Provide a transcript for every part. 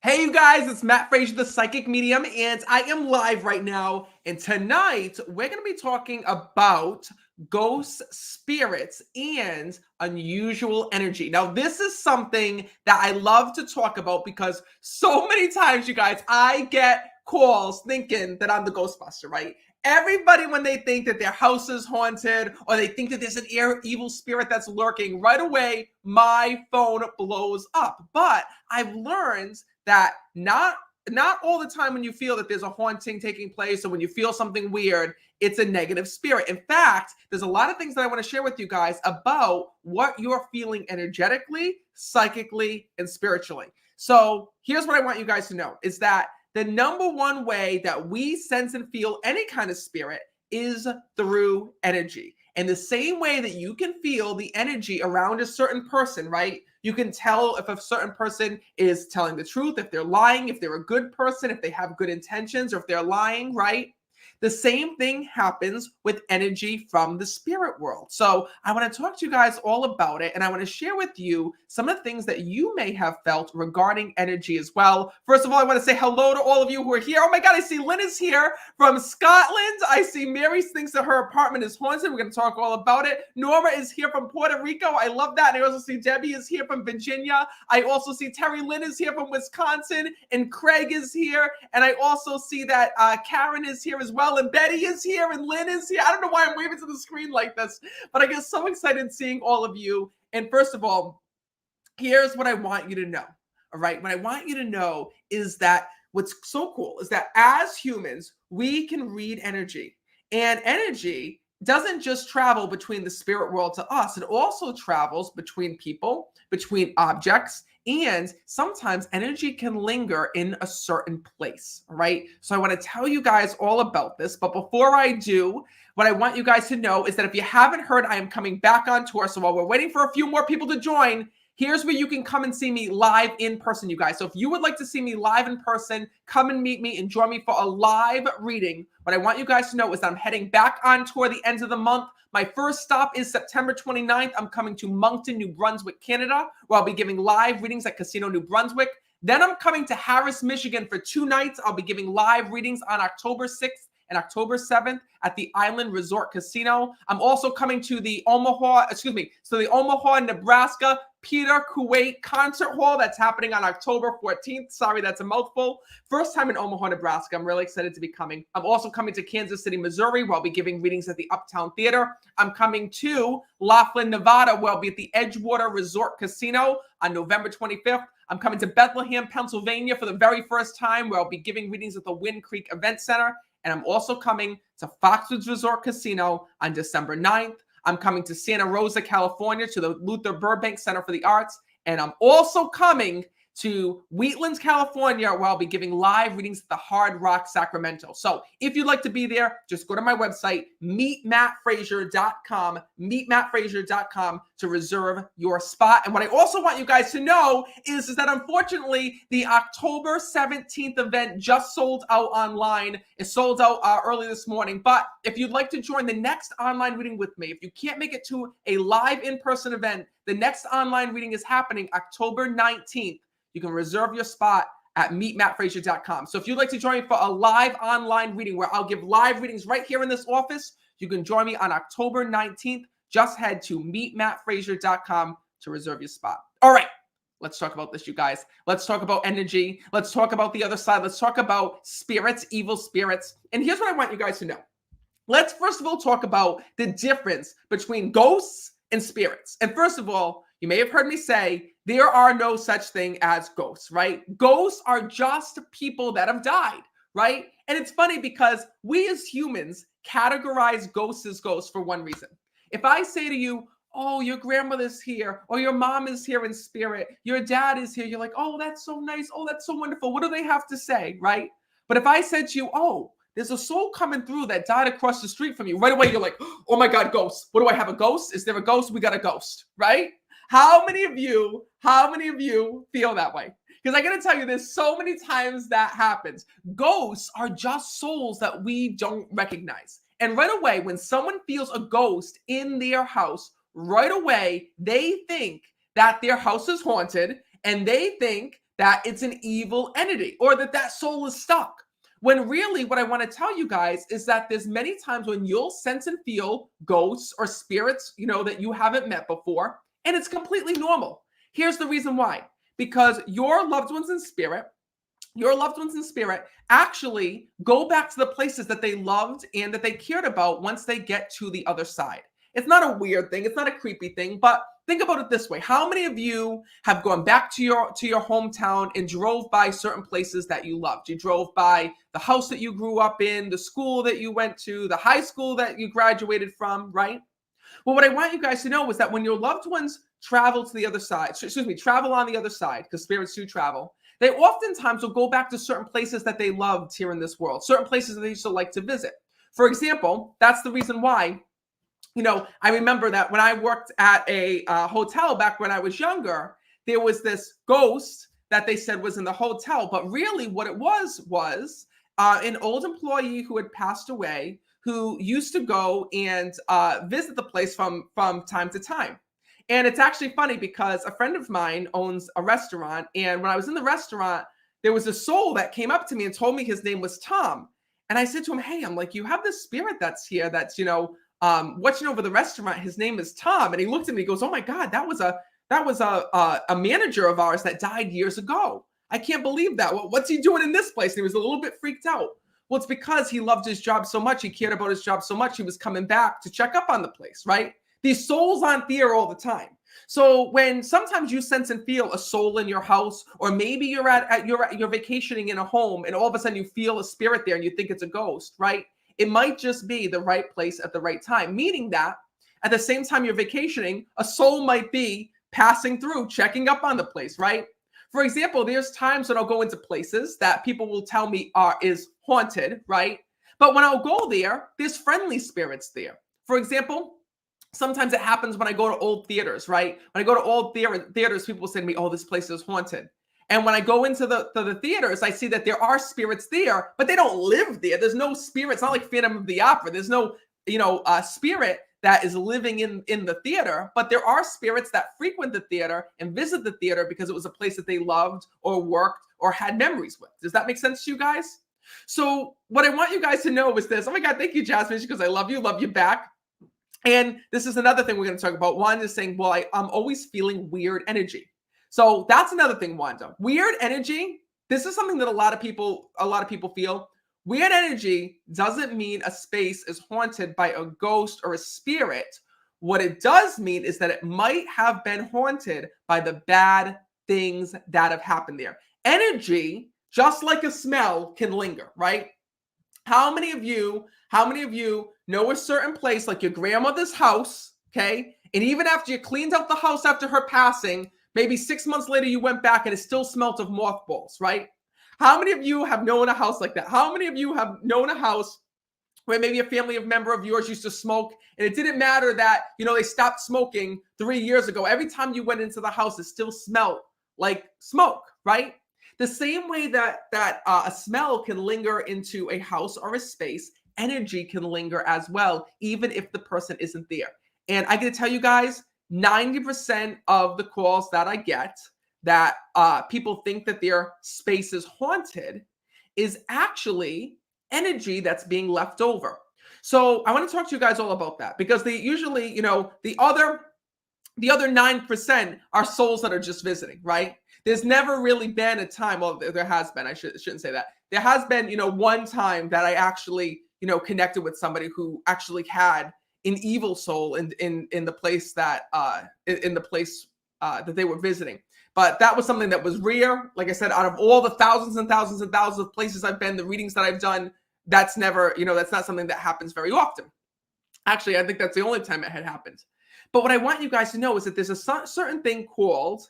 Hey, you guys, it's Matt Fraser, the psychic medium, and I am live right now. And tonight, we're going to be talking about ghosts, spirits, and unusual energy. Now, this is something that I love to talk about because so many times, you guys, I get calls thinking that I'm the Ghostbuster, right? Everybody, when they think that their house is haunted or they think that there's an evil spirit that's lurking, right away, my phone blows up. But I've learned that not all the time when you feel that there's a haunting taking place or when you feel something weird, it's a negative spirit. In fact, there's a lot of things that I want to share with you guys about what you're feeling energetically, psychically, and spiritually. So here's what I want you guys to know is that the number one way that we sense and feel any kind of spirit is through energy. And the same way that you can feel the energy around a certain person, right? You can tell if a certain person is telling the truth, if they're lying, if they're a good person, if they have good intentions, or if they're lying, right? The same thing happens with energy from the spirit world. So I want to talk to you guys all about it, and I want to share with you some of the things that you may have felt regarding energy as well. First of all, I want to say hello to all of you who are here. Oh my God, I see Lynn is here from Scotland. I see Mary thinks that her apartment is haunted. We're going to talk all about it. Norma is here from Puerto Rico. I love that. And I also see Debbie is here from Virginia. I also see Terry Lynn is here from Wisconsin, and Craig is here. And I also see that Karen is here as well, and Betty is here, and Lynn is here. I don't know why I'm waving to the screen like this, but I get so excited seeing all of you. And first of all, here's what I want you to know. All right. What I want you to know is that what's so cool is that as humans, we can read energy, and energy doesn't just travel between the spirit world to us. It also travels between people, between objects, and sometimes energy can linger in a certain place. All right. So I want to tell you guys all about this. But before I do, what I want you guys to know is that if you haven't heard, I am coming back on tour. So while we're waiting for a few more people to join, here's where you can come and see me live in person, you guys. So if you would like to see me live in person, come and meet me and join me for a live reading. What I want you guys to know is that I'm heading back on tour the end of the month. My first stop is September 29th. I'm coming to Moncton, New Brunswick, Canada, where I'll be giving live readings at Casino New Brunswick. Then I'm coming to Harris, Michigan for 2 nights. I'll be giving live readings on October 6th and October 7th at the Island Resort Casino. I'm also coming to the Omaha, Nebraska Peter Kuwait Concert Hall. That's happening on October 14th. Sorry, that's a mouthful. First time in Omaha, Nebraska. I'm really excited to be coming. I'm also coming to Kansas City, Missouri, where I'll be giving readings at the Uptown Theater. I'm coming to Laughlin, Nevada, where I'll be at the Edgewater Resort Casino on November 25th. I'm coming to Bethlehem, Pennsylvania for the very first time, where I'll be giving readings at the Wind Creek Event Center. And I'm also coming to Foxwoods Resort Casino on December 9th. I'm coming to Santa Rosa, California, to the Luther Burbank Center for the Arts. And I'm also coming to Wheatlands, California, where I'll be giving live readings at the Hard Rock Sacramento. So if you'd like to be there, just go to my website, meetmattfraser.com, meetmattfraser.com to reserve your spot. And what I also want you guys to know is that unfortunately, the October 17th event just sold out online. It sold out early this morning. But if you'd like to join the next online reading with me, if you can't make it to a live in-person event, the next online reading is happening October 19th. You can reserve your spot at meetmattfraser.com. So if you'd like to join me for a live online reading where I'll give live readings right here in this office, you can join me on October 19th. Just head to meetmattfraser.com to reserve your spot. All right, let's talk about this, you guys. Let's talk about energy. Let's talk about the other side. Let's talk about spirits, evil spirits. And here's what I want you guys to know. Let's first of all talk about the difference between ghosts and spirits. And first of all, you may have heard me say there are no such thing as ghosts, right? Ghosts are just people that have died, right? And it's funny because we as humans categorize ghosts as ghosts for one reason. If I say to you, oh, your grandmother's here, or your mom is here in spirit, your dad is here, you're like, oh, that's so nice. Oh, that's so wonderful. What do they have to say, right? But if I said to you, oh, there's a soul coming through that died across the street from you, right away you're like, oh my God, ghost. What do I have, a ghost? Is there a ghost? We got a ghost, right? How many of you feel that way? Because I got to tell you, there's so many times that happens. Ghosts are just souls that we don't recognize. And right away, when someone feels a ghost in their house, right away, they think that their house is haunted, and they think that it's an evil entity or that that soul is stuck. When really what I want to tell you guys is that there's many times when you'll sense and feel ghosts or spirits, that you haven't met before, and it's completely normal. Here's the reason why. Because your loved ones in spirit actually go back to the places that they loved and that they cared about once they get to the other side. It's not a weird thing, it's not a creepy thing, but think about it this way. How many of you have gone back to your hometown and drove by certain places that you loved? You drove by the house that you grew up in, the school that you went to, the high school that you graduated from, right? Well, what I want you guys to know is that when your loved ones travel to the other side, travel on the other side, because spirits do travel, they oftentimes will go back to certain places that they loved here in this world, certain places that they used to like to visit. For example, that's the reason why, I remember that when I worked at a hotel back when I was younger, there was this ghost that they said was in the hotel. But really what it was an old employee who had passed away, who used to go and visit the place from time to time. And it's actually funny because a friend of mine owns a restaurant. And when I was in the restaurant, there was a soul that came up to me and told me his name was Tom. And I said to him, hey, I'm like, you have this spirit that's here that's, watching over the restaurant. His name is Tom. And he looked at me, he goes, oh my God, that was a manager of ours that died years ago. I can't believe that. Well, what's he doing in this place? And he was a little bit freaked out. Well, it's because he loved his job so much. He cared about his job so much. He was coming back to check up on the place, right? These souls aren't there all the time. So when sometimes you sense and feel a soul in your house, or maybe you're vacationing in a home and all of a sudden you feel a spirit there and you think it's a ghost, right? It might just be the right place at the right time, meaning that at the same time you're vacationing, a soul might be passing through, checking up on the place, right? For example, there's times when I'll go into places that people will tell me is haunted, right? But when I'll go there, there's friendly spirits there. For example, sometimes it happens when I go to old theaters, right? When I go to old theaters, people will say to me, oh, this place is haunted. And when I go into the theaters, I see that there are spirits there, but they don't live there. There's no spirit. It's not like Phantom of the Opera. There's no, spirit that is living in the theater, but there are spirits that frequent the theater and visit the theater because it was a place that they loved or worked or had memories with. Does that make sense to you guys? So what I want you guys to know is this. Oh my God, thank you, Jasmine, because I love you back. And this is another thing we're going to talk about. One is saying, well, I'm always feeling weird energy. So that's another thing, Wanda. Weird energy. This is something that a lot of people feel. Weird energy doesn't mean a space is haunted by a ghost or a spirit. What it does mean is that it might have been haunted by the bad things that have happened there. Energy, just like a smell, can linger, right? How many of you know a certain place, like your grandmother's house, okay? And even after you cleaned out the house after her passing, maybe 6 months later, you went back and it still smelled of mothballs, right? How many of you have known a house like that? How many of you have known a house where maybe a family member of yours used to smoke and it didn't matter that, they stopped smoking 3 years ago. Every time you went into the house, it still smelled like smoke, right? The same way that a smell can linger into a house or a space, energy can linger as well, even if the person isn't there. And I got to tell you guys, 90% of the calls that I get that people think that their space is haunted is actually energy that's being left over. So I want to talk to you guys all about that, because they usually, the other 9% are souls that are just visiting, right? There's never really been a time, well, there has been, I shouldn't say that. There has been, one time that I actually, connected with somebody who actually had an evil soul in the place that that they were visiting. But that was something that was rare. Like I said, out of all the thousands and thousands and thousands of places I've been, the readings that I've done, that's never, that's not something that happens very often. Actually, I think that's the only time it had happened. But what I want you guys to know is that there's a certain thing called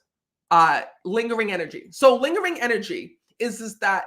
lingering energy. So lingering energy is that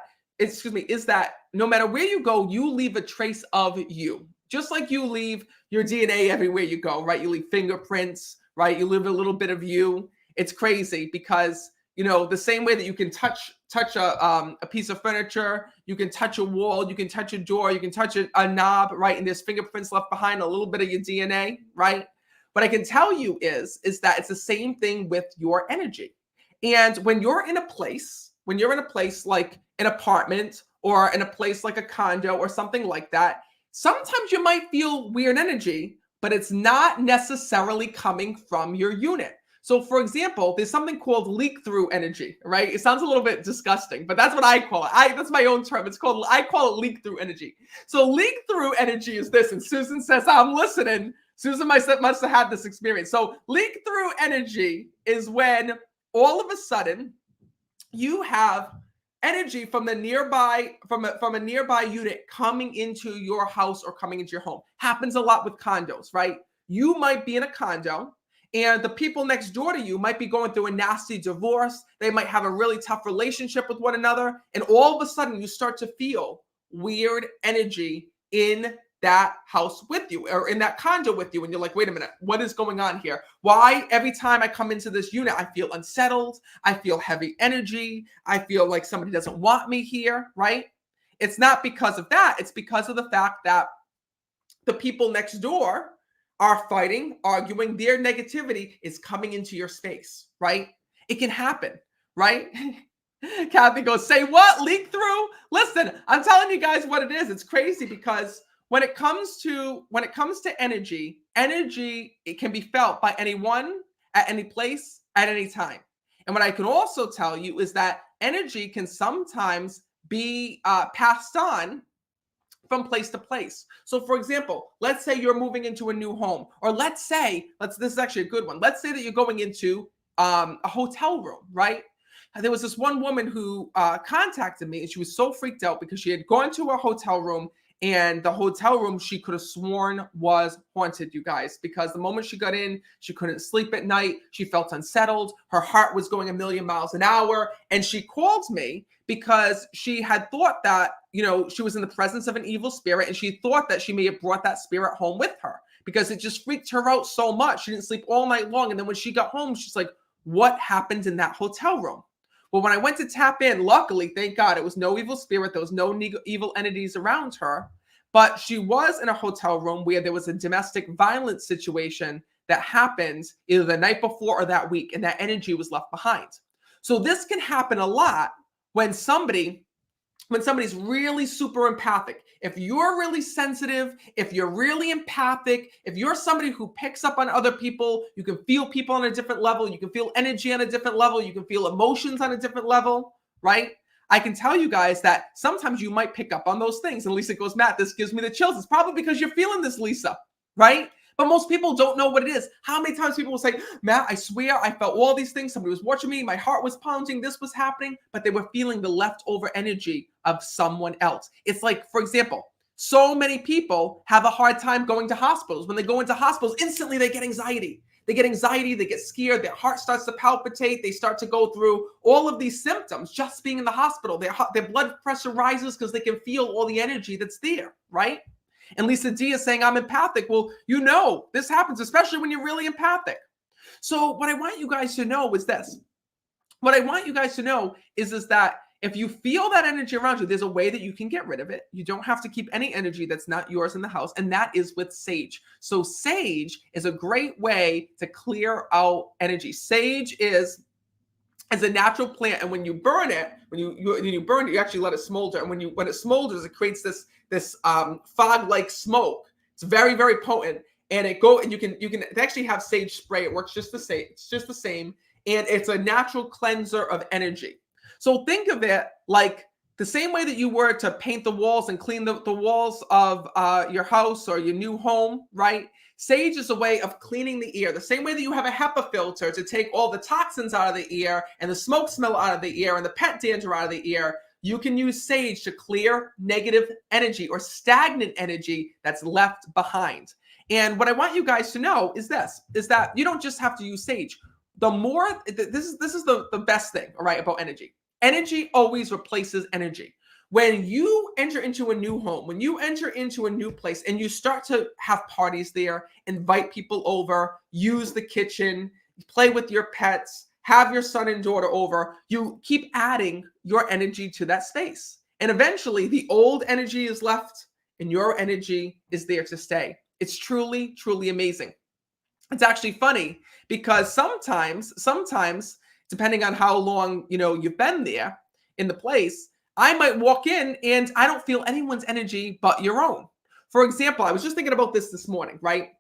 no matter where you go, you leave a trace of you. Just like you leave your DNA everywhere you go, right? You leave fingerprints, right? You leave a little bit of you. It's crazy because, the same way that you can touch a piece of furniture, you can touch a wall, you can touch a door, you can touch a knob, right? And there's fingerprints left behind, a little bit of your DNA, right? What I can tell you is that it's the same thing with your energy. And when you're in a place when you're in a place like an apartment or in a place like a condo or something like that, sometimes you might feel weird energy, but it's not necessarily coming from your unit. So, for example, there's something called leak-through energy, right? It sounds a little bit disgusting, but that's what I call it. That's my own term. I call it leak-through energy. So, leak-through energy is this, and Susan says, I'm listening. Susan must have had this experience. So, leak-through energy is when all of a sudden you have energy from the nearby from a nearby unit coming into your house or coming into your home. Happens a lot with condos, right? You might be in a condo and the people next door to you might be going through a nasty divorce. They might have a really tough relationship with one another, and all of a sudden you start to feel weird energy in that house with you or in that condo with you, and you're like, wait a minute, what is going on here? Why every time I come into this unit I feel unsettled, I feel heavy energy, I feel like somebody doesn't want me here, right? It's not because of that. It's because of the fact that the people next door are fighting, arguing. Their negativity is coming into your space, right? It can happen, right? Kathy goes, say what? Leak through? Listen, I'm telling you guys what it is. It's crazy because when it comes to energy, it can be felt by anyone at any place at any time. And what I can also tell you is that energy can sometimes be passed on from place to place. So for example, let's say you're moving into a new home, or this is actually a good one. Let's say that you're going into a hotel room, right? There was this one woman who contacted me, and she was so freaked out because she had gone to a hotel room, and the hotel room she could have sworn was haunted, you guys, because the moment she got in, she couldn't sleep at night. She felt unsettled. Her heart was going a million miles an hour. And she called me because she had thought that, she was in the presence of an evil spirit, and she thought that she may have brought that spirit home with her because it just freaked her out so much. She didn't sleep all night long. And then when she got home, she's like, what happened in that hotel room? Well, when I went to tap in, luckily, thank God, it was no evil spirit. There was no evil entities around her. But she was in a hotel room where there was a domestic violence situation that happened either the night before or that week, and that energy was left behind. So this can happen a lot when somebody's really super empathic. If you're really sensitive, if you're really empathic, if you're somebody who picks up on other people, you can feel people on a different level, you can feel energy on a different level, you can feel emotions on a different level, right? I can tell you guys that sometimes you might pick up on those things. And Lisa goes, Matt, this gives me the chills. It's probably because you're feeling this, Lisa, right? But most people don't know what it is. How many times people will say, Matt, I swear I felt all these things. Somebody was watching me. My heart was pounding. This was happening. But they were feeling the leftover energy of someone else. It's like, for example, so many people have a hard time going to hospitals. When they go into hospitals, instantly they get anxiety. They get anxiety, they get scared, their heart starts to palpitate, they start to go through all of these symptoms just being in the hospital. Their blood pressure rises because they can feel all the energy that's there, right? And Lisa D is saying, I'm empathic. Well, this happens, especially when you're really empathic. So what I want you guys to know is this. What I want you guys to know is that if you feel that energy around you, there's a way that you can get rid of it. You don't have to keep any energy that's not yours in the house, and that is with sage. So sage is a great way to clear out energy. Sage is a natural plant, and when you burn it, you actually let it smolder, and when it smolders, it creates this fog-like smoke. It's very, very potent, and you can actually have sage spray. It works just the same. It's just the same, and it's a natural cleanser of energy. So think of it like the same way that you were to paint the walls and clean the walls of your house or your new home, right? Sage is a way of cleaning the ear. The same way that you have a HEPA filter to take all the toxins out of the ear and the smoke smell out of the ear and the pet dander out of the ear, you can use sage to clear negative energy or stagnant energy that's left behind. And what I want you guys to know is that you don't just have to use sage. This is the best thing, all right, about energy. Energy always replaces energy. When you enter into a new home, when you enter into a new place and you start to have parties there, invite people over, use the kitchen, play with your pets, have your son and daughter over, you keep adding your energy to that space. And eventually the old energy is left and your energy is there to stay. It's truly, truly amazing. It's actually funny because sometimes, depending on how long, you've been there, in the place, I might walk in and I don't feel anyone's energy but your own. For example, I was just thinking about this morning, right?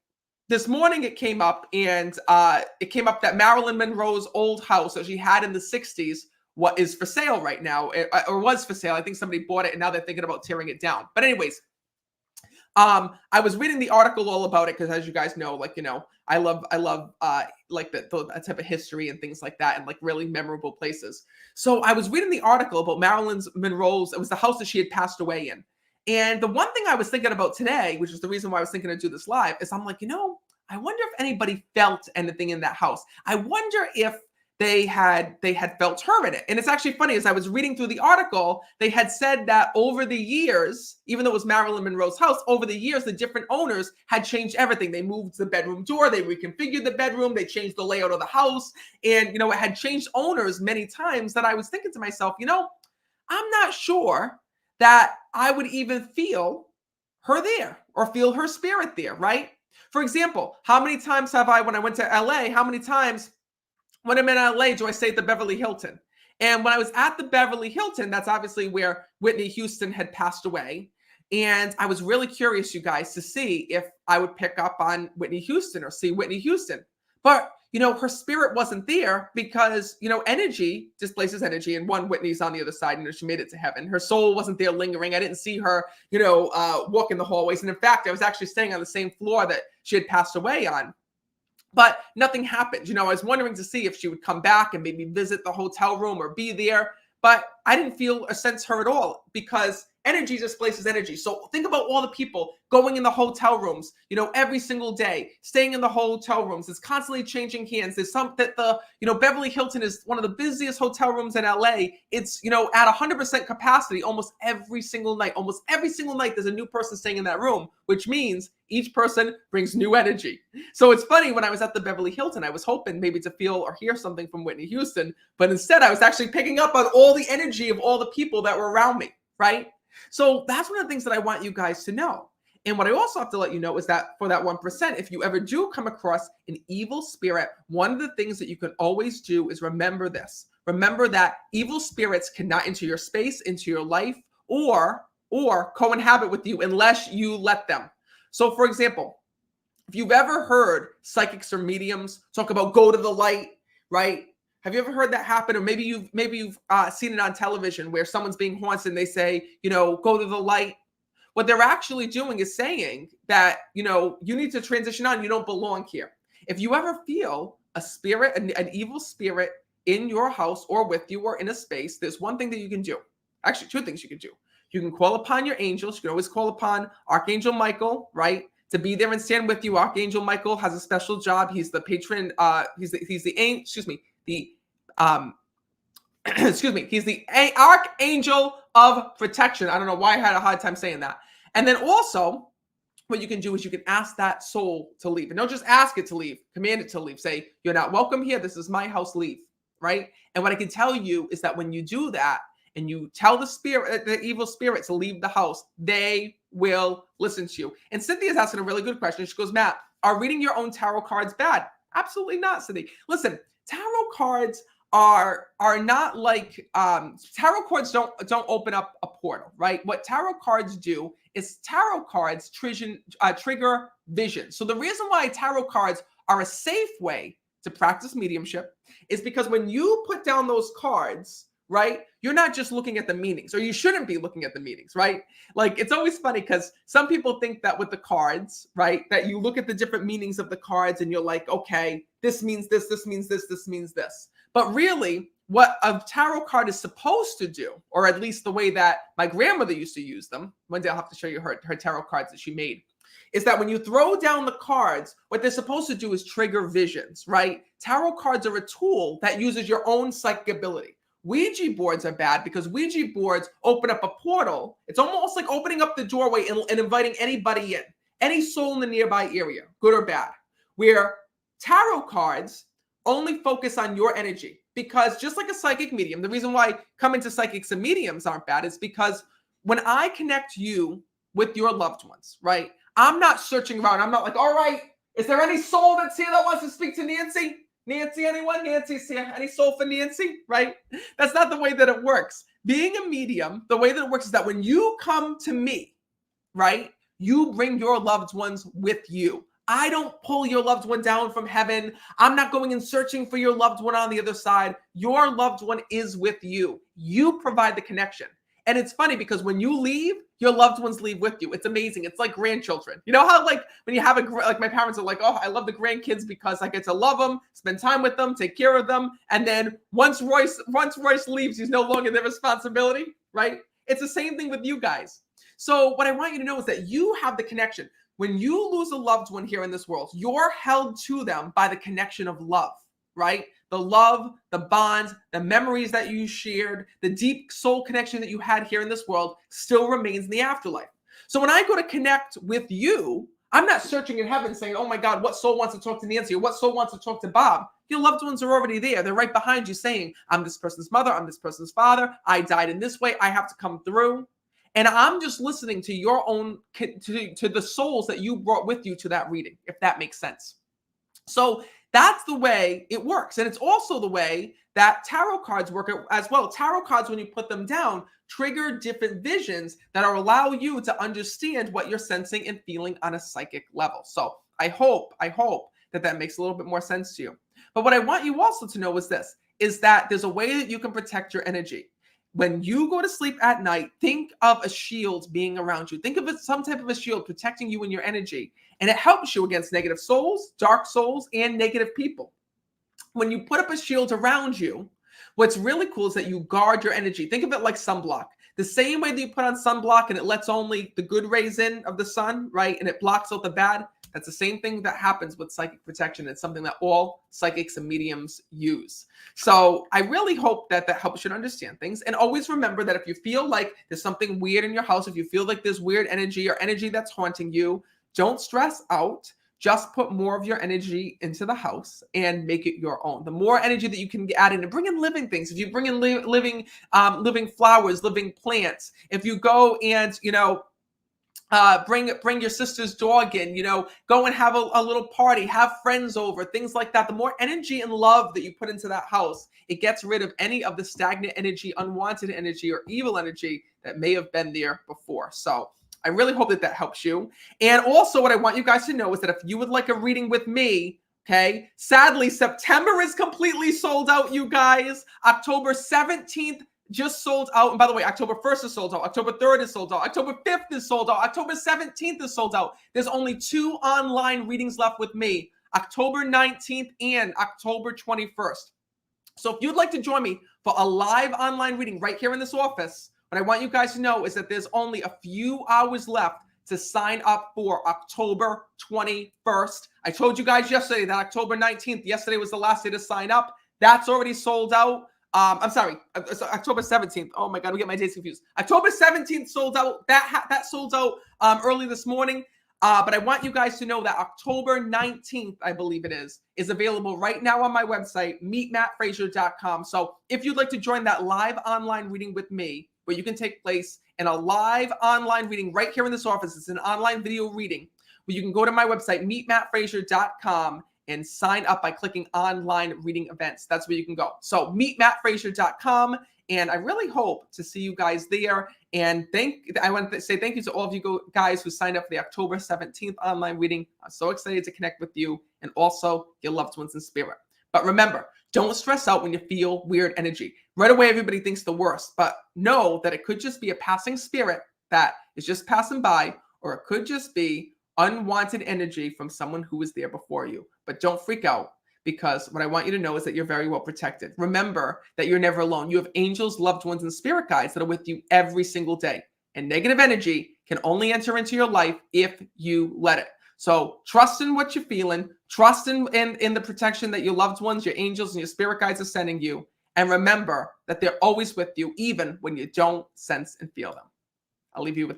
This morning it came up, and it came up that Marilyn Monroe's old house that she had in the 60s, what is for sale right now, or was for sale. I think somebody bought it and now they're thinking about tearing it down. But anyways, I was reading the article all about it because, as you guys know, like, I love like that type of history and things like that, and like really memorable places. So I was reading the article about Marilyn Monroe's. It was the house that she had passed away in. And the one thing I was thinking about today, which is the reason why I was thinking to do this live, is I'm like, I wonder if anybody felt anything in that house. I wonder if they had felt her in it. And it's actually funny, as I was reading through the article, they had said that over the years, even though it was Marilyn Monroe's house, over the years, the different owners had changed everything. They moved the bedroom door, they reconfigured the bedroom, they changed the layout of the house. And, it had changed owners many times, that I was thinking to myself, I'm not sure that I would even feel her there or feel her spirit there, right? For example, how many times have I, when I went to LA, how many times when I'm in LA, do I stay at the Beverly Hilton? And when I was at the Beverly Hilton, that's obviously where Whitney Houston had passed away. And I was really curious, you guys, to see if I would pick up on Whitney Houston or see Whitney Houston. But, her spirit wasn't there because, energy displaces energy. And Whitney's on the other side, she made it to heaven. Her soul wasn't there lingering. I didn't see her, walk in the hallways. And in fact, I was actually staying on the same floor that she had passed away on. But nothing happened. I was wondering to see if she would come back and maybe visit the hotel room or be there. But I didn't feel or sense her at all, because energy displaces energy. So think about all the people going in the hotel rooms, every single day, staying in the hotel rooms. It's constantly changing hands. There's some that Beverly Hilton is one of the busiest hotel rooms in LA. It's, at 100% capacity almost every single night. Almost every single night, there's a new person staying in that room, which means each person brings new energy. So it's funny, when I was at the Beverly Hilton, I was hoping maybe to feel or hear something from Whitney Houston, but instead I was actually picking up on all the energy of all the people that were around me, right? So that's one of the things that I want you guys to know. And what I also have to let you know is that for that 1%, if you ever do come across an evil spirit, one of the things that you can always do is remember this. Remember that evil spirits cannot enter your space, into your life, or co-inhabit with you unless you let them. So for example, if you've ever heard psychics or mediums talk about go to the light, right? Have you ever heard that happen? Or maybe you've seen it on television where someone's being haunted and they say, go to the light. What they're actually doing is saying that, you need to transition on. You don't belong here. If you ever feel a spirit, an evil spirit in your house or with you or in a space, there's one thing that you can do. Actually, two things you can do. You can call upon your angels. You can always call upon Archangel Michael, right, to be there and stand with you. Archangel Michael has a special job. He's the patron. He's the Archangel of Protection. I don't know why I had a hard time saying that. And then also, what you can do is you can ask that soul to leave. And don't just ask it to leave, command it to leave. Say, you're not welcome here. This is my house, leave, right? And what I can tell you is that when you do that and you tell the spirit, the evil spirit, to leave the house, they will listen to you. And Cynthia's asking a really good question. She goes, Matt, are reading your own tarot cards bad? Absolutely not, Cynthia. Listen, tarot cards are not like tarot cards don't open up a portal, right? What tarot cards do is tarot cards trigger vision. So the reason why tarot cards are a safe way to practice mediumship is because when you put down those cards, right, you're not just looking at the meanings, or you shouldn't be looking at the meanings, right? Like, it's always funny because some people think that with the cards, right, that you look at the different meanings of the cards and you're like, okay, this means this, this means this, this means this. But really, what a tarot card is supposed to do, or at least the way that my grandmother used to use them, one day I'll have to show you her tarot cards that she made, is that when you throw down the cards, what they're supposed to do is trigger visions, right? Tarot cards are a tool that uses your own psychic ability. Ouija boards are bad because Ouija boards open up a portal. It's almost like opening up the doorway and inviting anybody in, any soul in the nearby area, good or bad. Where tarot cards only focus on your energy, because just like a psychic medium, the reason why coming to psychics and mediums aren't bad is because when I connect you with your loved ones, right? I'm not searching around. I'm not like, all right, is there any soul that's here that wants to speak to Nancy? Nancy, anyone? Nancy's here. Any soul for Nancy? Right? That's not the way that it works. being a medium, the way that it works is that when you come to me, right, you bring your loved ones with you. I don't pull your loved one down from heaven. I'm not going and searching for your loved one on the other side. Your loved one is with you. You provide the connection. And it's funny because when you leave, your loved ones leave with you. It's amazing. It's like grandchildren. You know how like when you have like my parents are like, oh, I love the grandkids because I get to love them, spend time with them, take care of them. And then once Royce leaves, he's no longer their responsibility, right? It's the same thing with you guys. So what I want you to know is that you have the connection. When you lose a loved one here in this world, you're held to them by the connection of love, right? The love, the bonds, the memories that you shared, the deep soul connection that you had here in this world still remains in the afterlife. So when I go to connect with you, I'm not searching in heaven saying, oh my God, what soul wants to talk to Nancy? Or what soul wants to talk to Bob? Your loved ones are already there. They're right behind you saying, I'm this person's mother. I'm this person's father. I died in this way. I have to come through. And I'm just listening to your own, to the souls that you brought with you to that reading, if that makes sense. So that's the way it works. And it's also the way that tarot cards work as well. Tarot cards, when you put them down, trigger different visions that allow you to understand what you're sensing and feeling on a psychic level. So I hope that makes a little bit more sense to you. But what I want you also to know is this, is that there's a way that you can protect your energy. When you go to sleep at night, think of a shield being around you. Think of it some type of a shield protecting you and your energy. And it helps you against negative souls, dark souls, and negative people. When you put up a shield around you, what's really cool is that you guard your energy. Think of it like sunblock. The same way that you put on sunblock and it lets only the good rays in of the sun, right? And it blocks out the bad. That's the same thing that happens with psychic protection. It's something that all psychics and mediums use. So I really hope that that helps you to understand things. And always remember that if you feel like there's something weird in your house, if you feel like there's weird energy or energy that's haunting you, don't stress out. Just put more of your energy into the house and make it your own. The more energy that you can add in, and bring in living things. If you bring in living flowers, living plants, if you go and, bring your sister's dog in, go and have a little party, have friends over, things like that. The more energy and love that you put into that house, it gets rid of any of the stagnant energy, unwanted energy, or evil energy that may have been there before. So I really hope that helps you. And also what I want you guys to know is that if you would like a reading with me, okay, sadly, September is completely sold out, you guys. October 17th just sold out. And by the way, October 1st is sold out. October 3rd is sold out. October 5th is sold out. October 17th is sold out. There's only 2 online readings left with me, October 19th and October 21st. So if you'd like to join me for a live online reading right here in this office, what I want you guys to know is that there's only a few hours left to sign up for October 21st. I told you guys yesterday that October 19th, yesterday was the last day to sign up. That's already sold out. I'm sorry, October 17th. Oh my God, we get my dates confused. October 17th sold out. That sold out early this morning. But I want you guys to know that October 19th, I believe it is available right now on my website, meetmattfraser.com. So if you'd like to join that live online reading with me, where you can take place in a live online reading right here in this office, it's an online video reading, where you can go to my website, meetmattfraser.com, and sign up by clicking online reading events. That's where you can go. So meetmattfraser.com. And I really hope to see you guys there. And I want to say thank you to all of you guys who signed up for the October 17th online reading. I'm so excited to connect with you and also your loved ones in spirit. But remember, don't stress out when you feel weird energy. Right away, everybody thinks the worst, but know that it could just be a passing spirit that is just passing by, or it could just be unwanted energy from someone who was there before you. But don't freak out, because what I want you to know is that you're very well protected. Remember that you're never alone. You have angels, loved ones, and spirit guides that are with you every single day. And negative energy can only enter into your life if you let it. So trust in what you're feeling. Trust in the protection that your loved ones, your angels, and your spirit guides are sending you. And remember that they're always with you, even when you don't sense and feel them. I'll leave you with